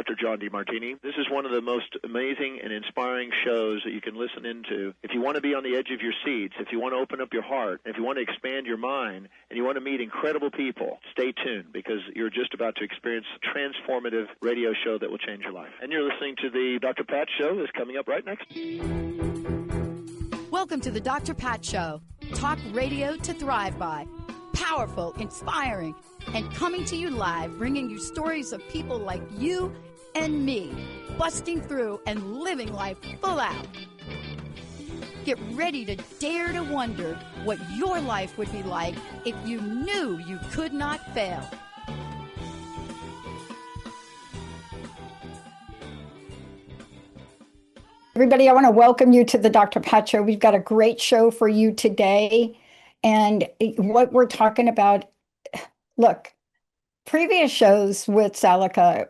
Dr. John DeMartini. This is one of the most amazing and inspiring shows that you can listen into. If you want to be on the edge of your seats, if you want to open up your heart, if you want to expand your mind, and you want to meet incredible people, stay tuned because you're just about to experience a transformative radio show that will change your life. And you're listening to the Dr. Pat Show that's coming up right next. Welcome to the Dr. Pat Show. Talk radio to thrive by. Powerful, inspiring, and coming to you live, bringing you stories of people like you and me, busting through and living life full out. Get ready to dare to wonder what your life would be like if you knew you could not fail. Everybody, I want to welcome you to the Dr. Pat Show. We've got a great show for you today. And what we're talking about, look, previous shows with Salica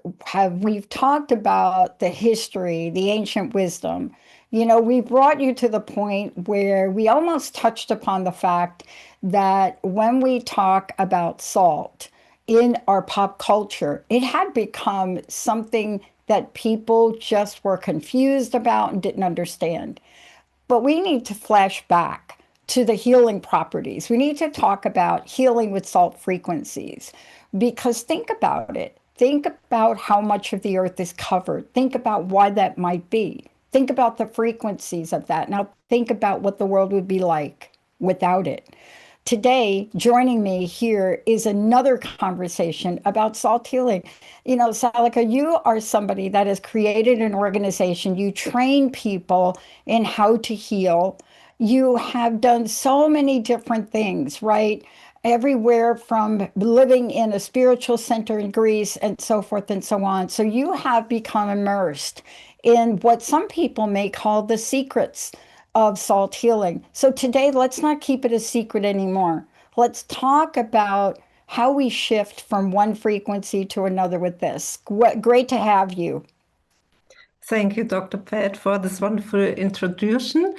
we've talked about the history, the ancient wisdom. You know, we brought you to the point where we almost touched upon the fact that when we talk about salt in our pop culture, it had become something that people just were confused about and didn't understand. But we need to flash back to the healing properties. We need to talk about healing with salt frequencies, because think about it. Think about how much of the earth is covered. Think about why that might be. Think about the frequencies of that. Now think about what the world would be like without it. Today, joining me here is another conversation about salt healing. You know, Salica, you are somebody that has created an organization. You train people in how to heal. You have done so many different things, right? Everywhere from living in a spiritual center in Greece and so forth and so on. So you have become immersed in what some people may call the secrets of salt healing. So today, let's not keep it a secret anymore. Let's talk about how we shift from one frequency to another with this. Great to have you. Thank you, Dr. Pat, for this wonderful introduction.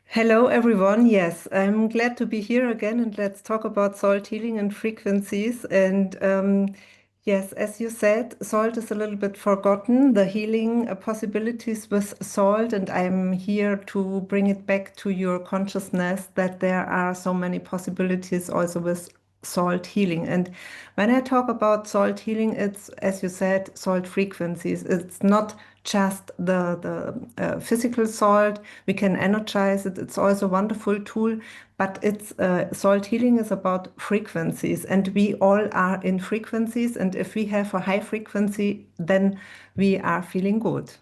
Hello, everyone. Yes, I'm glad to be here again, and let's talk about salt healing and frequencies. And yes, as you said, salt is a little bit forgotten, the healing possibilities with salt, and I'm here to bring it back to your consciousness that there are so many possibilities also with salt healing. And when I talk about salt healing, it's, as you said, salt frequencies. It's not just the physical salt. We can energize it. It's also a wonderful tool, but it's salt healing is about frequencies, and we all are in frequencies. And if we have a high frequency, then we are feeling good.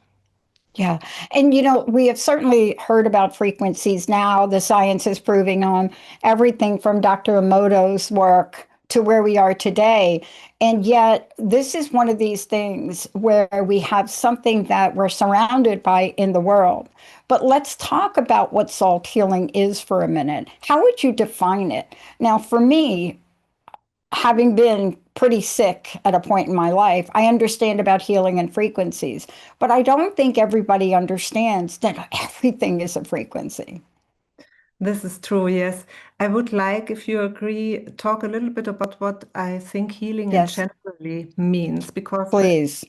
Yeah. And, you know, we have certainly heard about frequencies now. The science is proving on everything from Dr. Emoto's work to where we are today. And yet, this is one of these things where we have something that we're surrounded by in the world. But let's talk about what salt healing is for a minute. How would you define it? Now, for me, having been pretty sick at a point in my life, I understand about healing and frequencies, but I don't think everybody understands that everything is a frequency. This is true, yes. I would like, if you agree, talk a little bit about what I think healing Yes. generally means, because Please.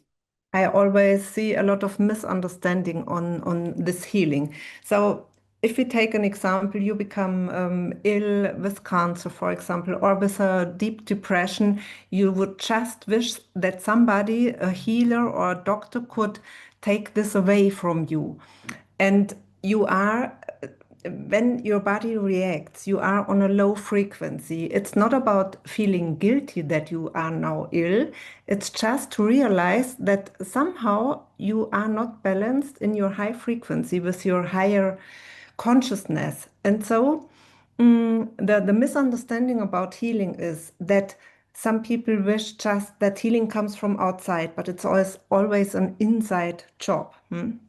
I always see a lot of misunderstanding on this healing. So if we take an example, you become ill with cancer, for example, or with a deep depression, you would just wish that somebody, a healer or a doctor, could take this away from you. And you are, when your body reacts, you are on a low frequency. It's not about feeling guilty that you are now ill. It's just to realize that somehow you are not balanced in your high frequency with your higher consciousness. And so the misunderstanding about healing is that some people wish just that healing comes from outside, but it's always an inside job. And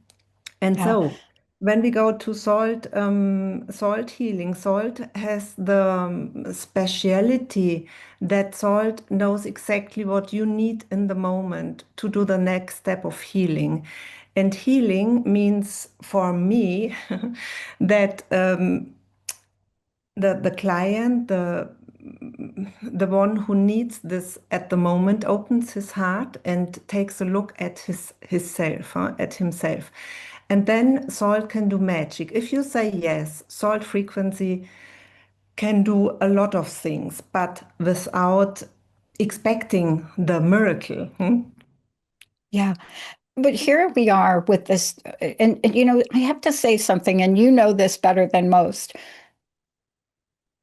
Yeah. so when we go to salt healing, salt has the speciality that salt knows exactly what you need in the moment to do the next step of healing. And healing means for me that the client, the the one who needs this at the moment opens his heart and takes a look at his self, at himself. And then salt can do magic. If you say yes, salt frequency can do a lot of things, but without expecting the miracle. Yeah. But here we are with this, and I have to say something, and you know this better than most.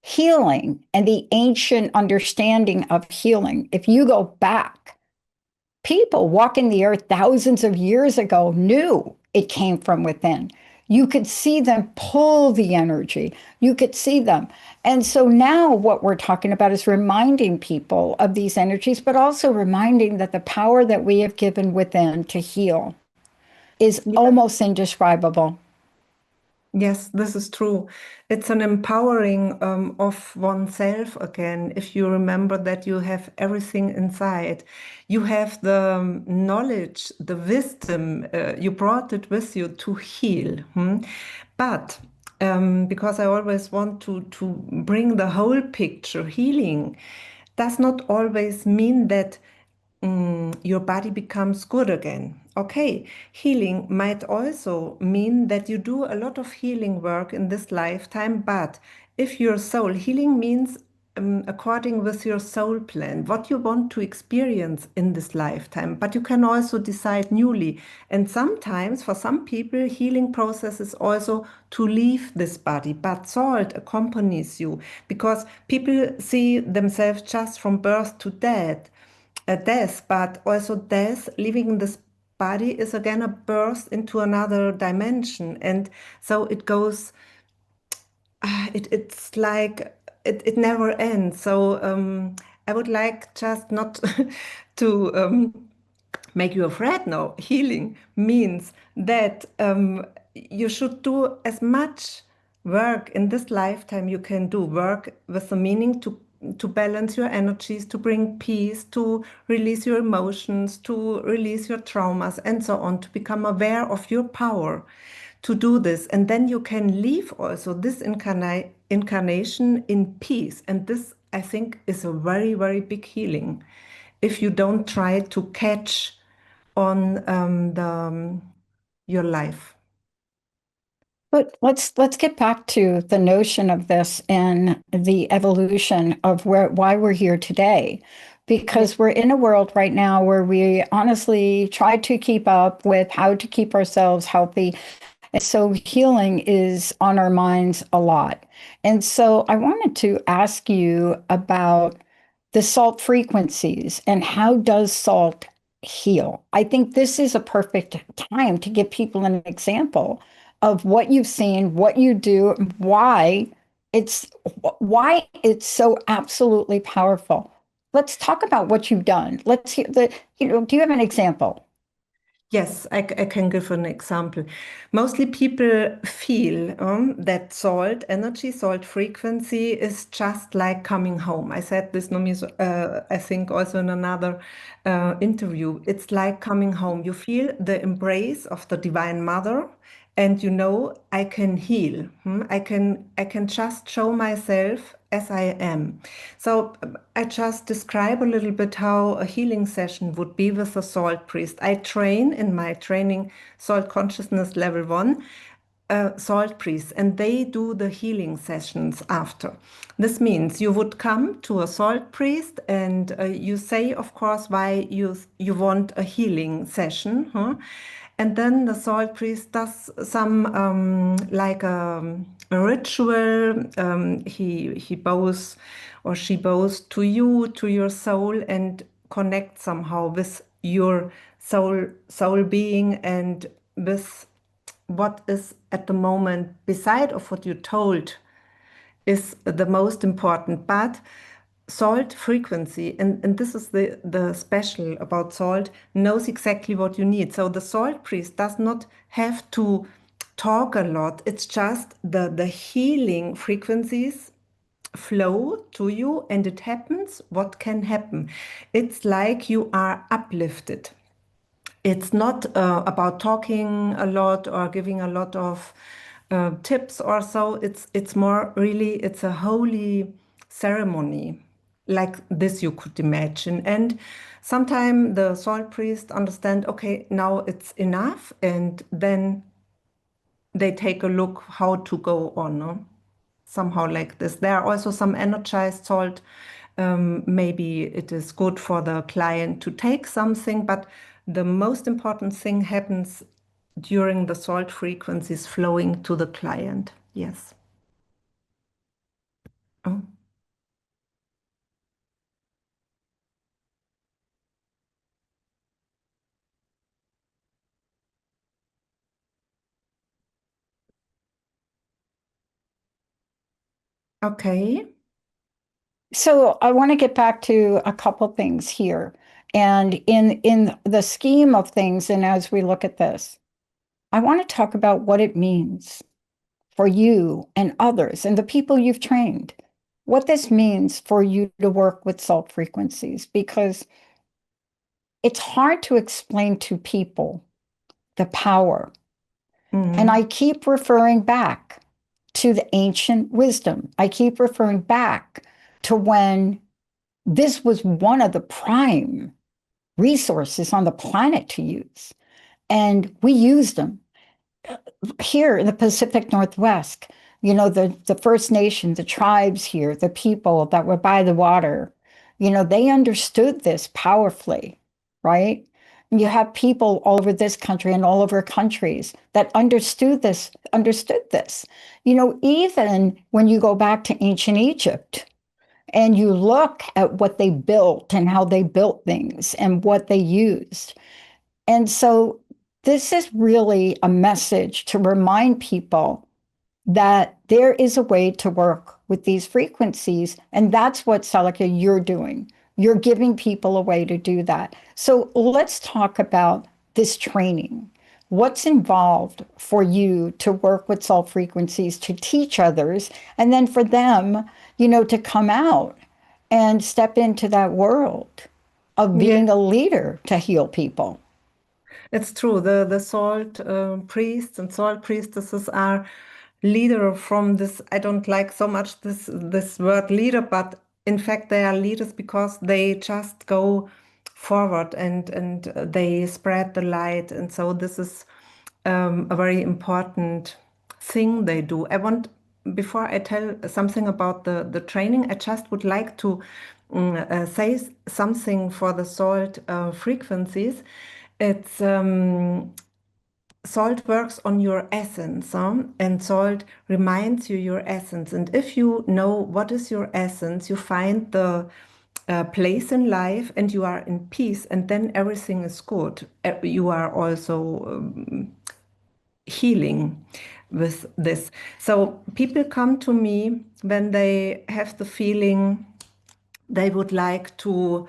Healing and the ancient understanding of healing, if you go back, people walking the earth thousands of years ago knew it came from within. You could see them pull the energy. You could see them. And so now what we're talking about is reminding people of these energies, but also reminding that the power that we have given within to heal is Yeah. almost indescribable. Yes, this is true. It's an empowering of oneself again. If you remember that you have everything inside, you have the knowledge, the wisdom, you brought it with you to heal. But because I always want to bring the whole picture, healing does not always mean that your body becomes good again. Okay, healing might also mean that you do a lot of healing work in this lifetime, but if your soul, healing means according with your soul plan, what you want to experience in this lifetime, but you can also decide newly. And sometimes for some people, healing process is also to leave this body, but salt accompanies you because people see themselves just from birth to death a death, but also death, leaving this body is again a birth into another dimension. And so it goes, it's like it never ends. So I would like just not to make you afraid now. Healing means that you should do as much work in this lifetime you can do, work with the meaning to balance your energies, to bring peace, to release your emotions, to release your traumas, and so on, to become aware of your power to do this. And then you can leave also this incarnation in peace. And this, I think, is a very, very big healing if you don't try to catch on your life. But let's get back to the notion of this and the evolution of why we're here today. Yeah. Because we're in a world right now where we honestly try to keep up with how to keep ourselves healthy. And so healing is on our minds a lot. And so I wanted to ask you about the salt frequencies and how does salt heal? I think this is a perfect time to give people an example of what you've seen, what you do, and it's why it's so absolutely powerful. Let's talk about what you've done. Let's hear do you have an example? Yes, I can give an example. Mostly people feel that salt energy, salt frequency is just like coming home. I said this, I think, also in another interview. It's like coming home. You feel the embrace of the Divine Mother, and you know I can heal. I can just show myself as I am. So I just describe a little bit how a healing session would be with a salt priest. I train in my training Salt Consciousness Level 1 salt priests, and they do the healing sessions after. This means you would come to a salt priest and you say, of course, why you want a healing session, huh? And then the salt priest does some like a ritual. He bows or she bows to you, to your soul, and connect somehow with your soul being and with what is at the moment beside of what you told is the most important. But salt frequency, and this is the special about salt, knows exactly what you need. So the salt priest does not have to talk a lot. It's just the healing frequencies flow to you and it happens what can happen. It's like you are uplifted. It's not about talking a lot or giving a lot of tips or so. It's more really it's a holy ceremony. Like this, you could imagine. And sometimes the salt priest understand, okay, now it's enough, and then they take a look how to go on, no? Somehow like this. There are also some energized salt. Maybe it is good for the client to take something, but the most important thing happens during the salt frequencies flowing to the client. Yes. Oh, okay. So I want to get back to a couple things here. And in the scheme of things, and as we look at this, I want to talk about what it means for you and others and the people you've trained, what this means for you to work with salt frequencies, because it's hard to explain to people the power. And I keep referring back to the ancient wisdom. I keep referring back to when this was one of the prime resources on the planet to use. And we used them here in the Pacific Northwest. You know, the First Nation, the tribes here, the people that were by the water, you know, they understood this powerfully, right? And you have people all over this country and all over countries that understood this, understood this. You know, even when you go back to ancient Egypt, and you look at what they built and how they built things and what they used. And so this is really a message to remind people that there is a way to work with these frequencies. And that's what, Salica, you're doing. You're giving people a way to do that. So let's talk about this training. What's involved for you to work with salt frequencies, to teach others, and then for them, you know, to come out and step into that world of Yeah, being a leader to heal people? it's true. The salt priests and salt priestesses are leader from this. I don't like so much this word leader, but in fact they are leaders because they just go forward and they spread the light. And so this is a very important thing they do. I want, before I tell something about the training, I just would like to say something for the salt frequencies. It's salt works on your essence, and salt reminds you your essence. And if you know what is your essence, you find the place in life and you are in peace, and then everything is good. You are also healing with this. So people come to me when they have the feeling they would like to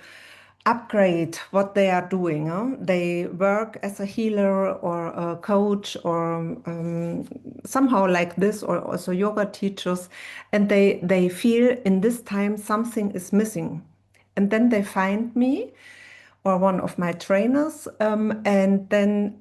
upgrade what they are doing. They work as a healer or a coach or somehow like this, or also yoga teachers, and they feel in this time something is missing. And then they find me or one of my trainers, and then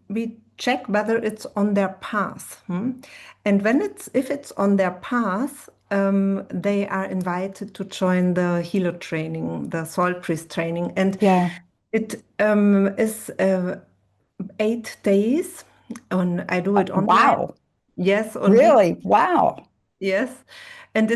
we check whether it's on their path. And if it's on their path, they are invited to join the healer training, the salt priest training, and Yeah. it is 8 days. I do it online. Wow. Yes, on week. Really? Wow. Yes. And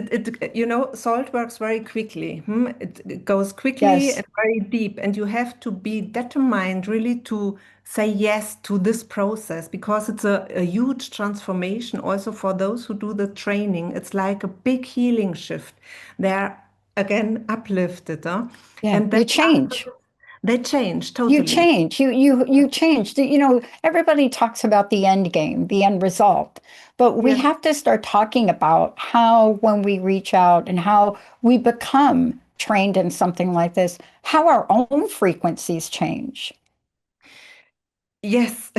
salt works very quickly. It goes quickly Yes. and very deep. And you have to be determined really to say yes to this process, because it's a huge transformation also for those who do the training. It's like a big healing shift. They're again uplifted, huh? Yeah. And then You change. they change You totally. change. You change. You know, everybody talks about the end game, the end result, but we Yes. have to start talking about how when we reach out and how we become trained in something like this, how our own frequencies change. Yes,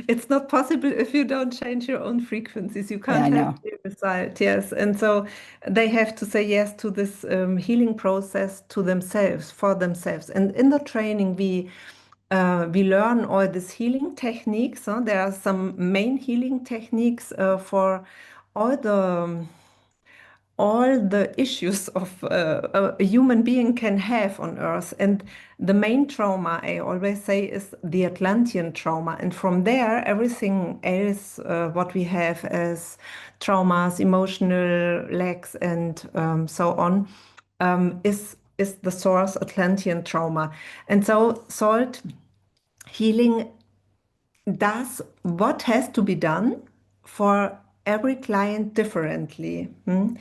it's not possible if you don't change your own frequencies. You Yeah, can't I have know. the result. Yes, and so they have to say yes to this healing process to themselves, for themselves. And in the training, we learn all these healing techniques. There are some main healing techniques for all the all the issues of a human being can have on Earth. And the main trauma, I always say, is the Atlantean trauma. And from there, everything else, what we have as traumas, emotional lacks, and so on, is the source Atlantean trauma. And so salt healing does what has to be done for every client differently. And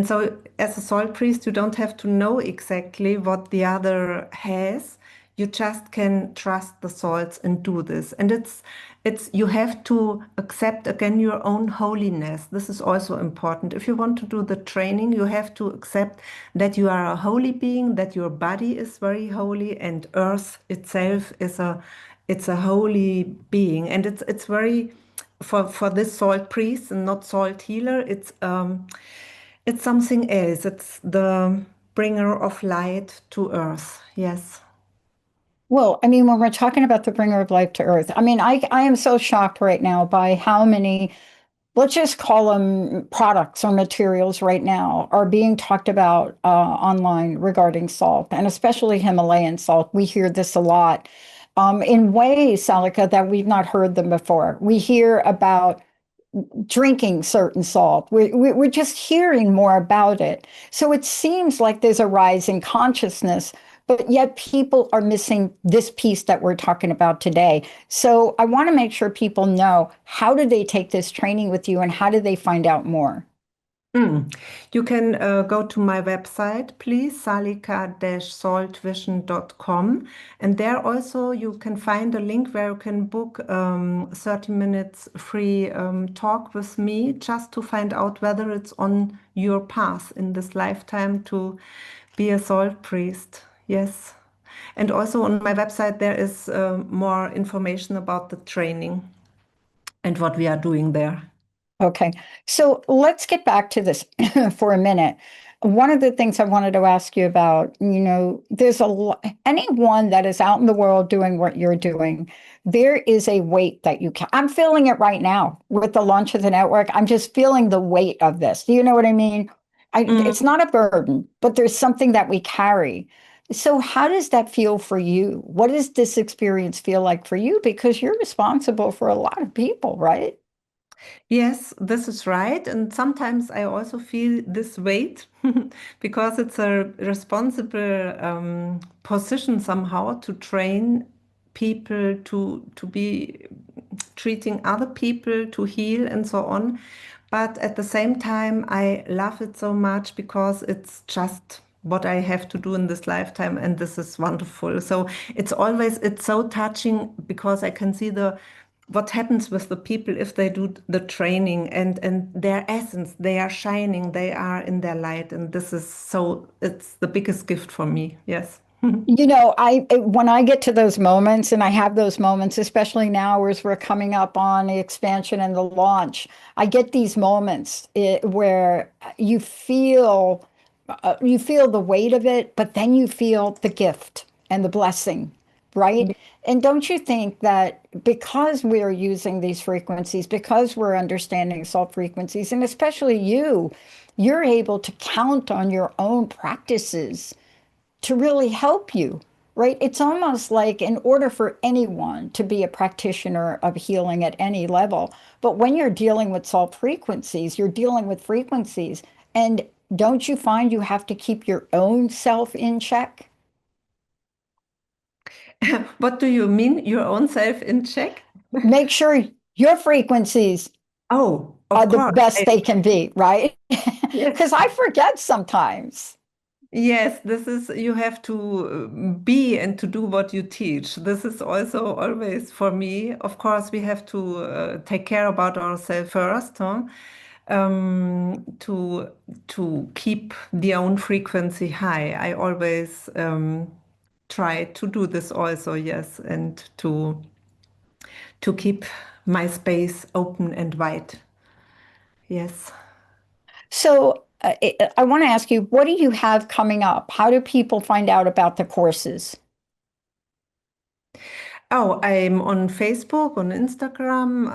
so, as a soul priest, you don't have to know exactly what the other has. You just can trust the souls and do this. And it's you have to accept again your own holiness. This is also important. If you want to do the training, you have to accept that you are a holy being, that your body is very holy, and Earth itself is a holy being. And it's very for this salt priest and not salt healer, it's something else. It's the bringer of light to Earth. Yes. Well, I mean, when we're talking about the bringer of life to earth, I mean, I am so shocked right now by how many, let's just call them products or materials right now, are being talked about online regarding salt, and especially Himalayan salt. We hear this a lot in ways, Salica, that we've not heard them before. We hear about drinking certain salt. We're just hearing more about it. So it seems like there's a rise in consciousness, but yet people are missing this piece that we're talking about today. So I want to make sure people know, how do they take this training with you and how do they find out more? You can go to my website, please, salica-saltvision.com. And there also you can find a link where you can book 30 minutes free talk with me, just to find out whether it's on your path in this lifetime to be a salt priest. Yes. And also on my website, there is more information about the training and what we are doing there. Okay, so let's get back to this for a minute. One of the things I wanted to ask you about, there's anyone that is out in the world doing what you're doing, there is a weight that you can. I'm feeling it right now with the launch of the network. I'm just feeling the weight of this. Do you know what I mean? It's not a burden, but there's something that we carry. So how does that feel for you? What does this experience feel like for you? Because you're responsible for a lot of people, right? Yes, this is right. And sometimes I also feel this weight because it's a responsible position somehow to train people to be treating other people, to heal and so on. But at the same time, I love it so much because it's just what I have to do in this lifetime, and this is wonderful. So it's so touching because I can see what happens with the people if they do the training, and their essence, they are shining, they are in their light, and it's the biggest gift for me. Yes. When I get to those moments, and I have those moments, especially now as we're coming up on the expansion and the launch, I get these moments where you feel the weight of it, but then you feel the gift and the blessing, right? And don't you think that because we're using these frequencies, because we're understanding salt frequencies, and especially you're able to count on your own practices to really help you, right? It's almost like, in order for anyone to be a practitioner of healing at any level, but when you're dealing with salt frequencies, you're dealing with frequencies. And don't you find you have to keep your own self in check? What do you mean, your own self in check? Make sure your frequencies Oh, are of the course. best they can be, right? Yes. Because I forget sometimes. Yes, this is, you have to be and to do what you teach. This is also always for me. Of course, we have to take care about ourselves first, huh? To keep the own frequency high. I always try to do this also, yes, and to keep my space open and wide. Yes. So I want to ask you, what do you have coming up? How do people find out about the courses? Oh, I'm on Facebook, on Instagram.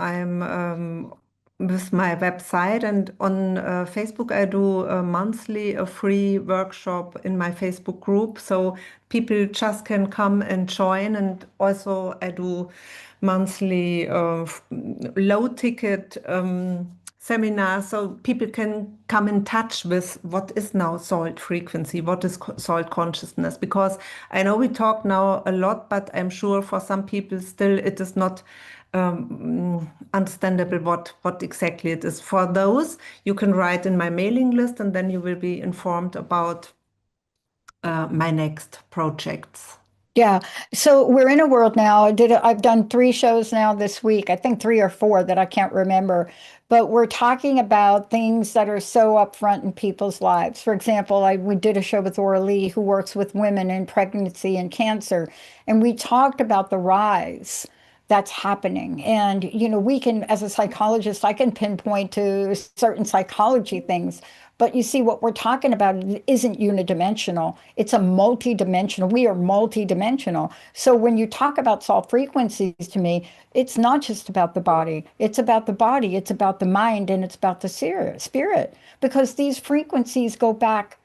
with my website, and on Facebook I do monthly a free workshop in my Facebook group, so people just can come and join. And also I do monthly low ticket seminars, so people can come in touch with what is now salt frequency, what is salt consciousness, because I know we talk now a lot, but I'm sure for some people still it is not understandable what exactly it is. For those, you can write in my mailing list, and then you will be informed about my next projects. Yeah. So we're in a world now. I've done 3 shows now this week. I think 3 or 4 that I can't remember. But we're talking about things that are so upfront in people's lives. For example, we did a show with Aura Lee, who works with women in pregnancy and cancer, and we talked about the rise that's happening. And, we can, as a psychologist, I can pinpoint to certain psychology things. But you see, what we're talking about isn't unidimensional. It's a multidimensional. We are multidimensional. So when you talk about salt frequencies to me, it's not just about the body. It's about the body. It's about the mind, and it's about the spirit. Because these frequencies go back.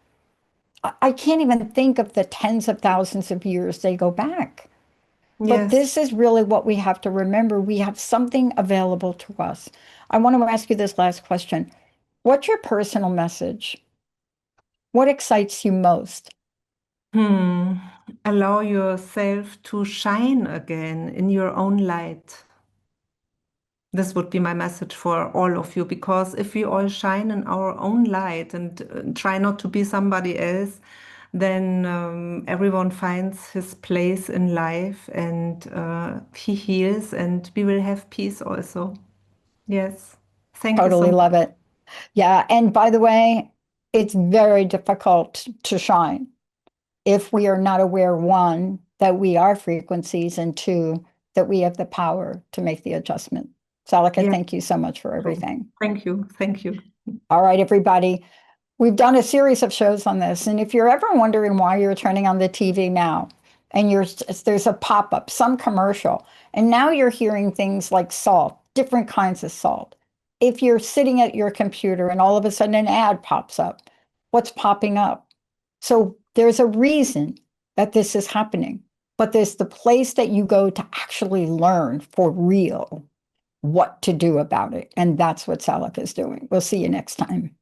I can't even think of the tens of thousands of years they go back. But Yes. this is really what we have to remember. We have something available to us. I want to ask you this last question. What's your personal message? What excites you most? Hmm. Allow yourself to shine again in your own light. This would be my message for all of you, because if we all shine in our own light and try not to be somebody else, then everyone finds his place in life, and he heals, and we will have peace also. Yes. Thank you so Totally much. love it. Yeah. And by the way, it's very difficult to shine if we are not aware, one, that we are frequencies, and two, that we have the power to make the adjustment. Salika, Yeah. thank you so much for So, everything. thank you. Thank you. All right, everybody. We've done a series of shows on this. And if you're ever wondering why you're turning on the TV now and there's a pop-up, some commercial, and now you're hearing things like salt, different kinds of salt. If you're sitting at your computer and all of a sudden an ad pops up, what's popping up? So there's a reason that this is happening, but there's the place that you go to actually learn for real what to do about it. And that's what Salica is doing. We'll see you next time.